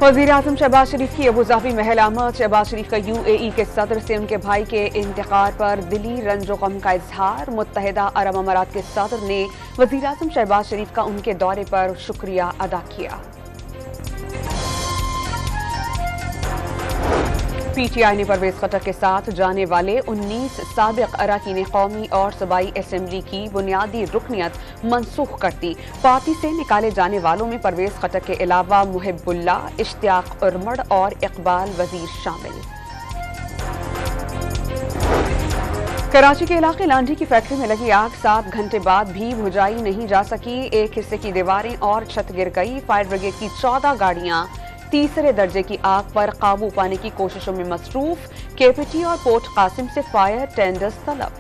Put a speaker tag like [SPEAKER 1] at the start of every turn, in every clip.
[SPEAKER 1] वज़ीर-ए-आज़म शहबाज शरीफ की अबूधाबी महल आमद। शहबाज शरीफ का UAE के सदर से उनके भाई के इंतकाल पर दिली रंजो गम का इजहार। मुत्तहिदा अरब अमारात के सदर ने वज़ीर-ए-आज़म शहबाज शरीफ का उनके दौरे पर शुक्रिया अदा किया। PTI ने परवेज खट्टर के साथ जाने वाले 19 साबिक अरकान कौमी और सूबाई असम्बली की बुनियादी रुकनियत मनसूख कर दी। पार्टी से निकाले जाने वालों में परवेज खट्टर के अलावा मुहिबुल्लाह, इश्तियाक उर्मड़ और इकबाल वजीर शामिल। कराची के इलाके लांडी की फैक्ट्री में लगी आग 7 घंटे बाद भी बुझाई नहीं जा सकी। एक हिस्से की दीवारें और छत गिर गई। फायर ब्रिगेड की 14 गाड़ियां तीसरे दर्जे की आग पर काबू पाने की कोशिशों में मसरूफ। KPT और पोर्ट कासिम से फायर टेंडर्स तलब।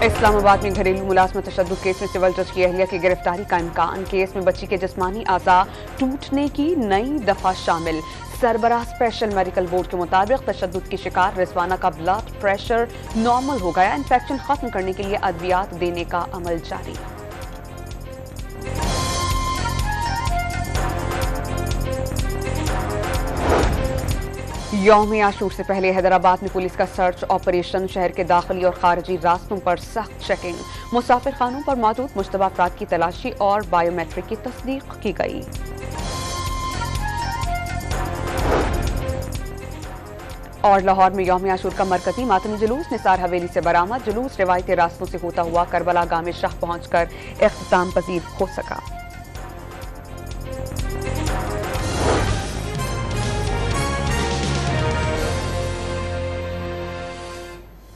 [SPEAKER 1] इस्लामाबाद में घरेलू मुलाजमत तशद्दुद केस में सिविल जज की अहलिया की गिरफ्तारी का इम्कान। केस में बच्ची के जिस्मानी आज़ा टूटने की नई दफा शामिल। सरबराह स्पेशल मेडिकल बोर्ड के मुताबिक तशद्दुद की शिकार रिजवाना का ब्लड प्रेशर नॉर्मल हो गया। इन्फेक्शन खत्म करने के लिए अद्वियात देने का अमल जारी। यौम आशूर से पहले हैदराबाद में पुलिस का सर्च ऑपरेशन। शहर के दाखिली और खारजी रास्तों पर सख्त चेकिंग। मुसाफिर खानों पर मौजूद मुश्तबा अफराद की तलाशी और बायोमेट्रिक की तस्दीक की गई। और लाहौर में यौम आशूर का मरकजी मातमी जुलूस निसार हवेली से बरामद। जुलूस रिवायती रास्तों से होता हुआ करबला गाह में शाह पहुंचकर इख्तिताम पजीर हो सका।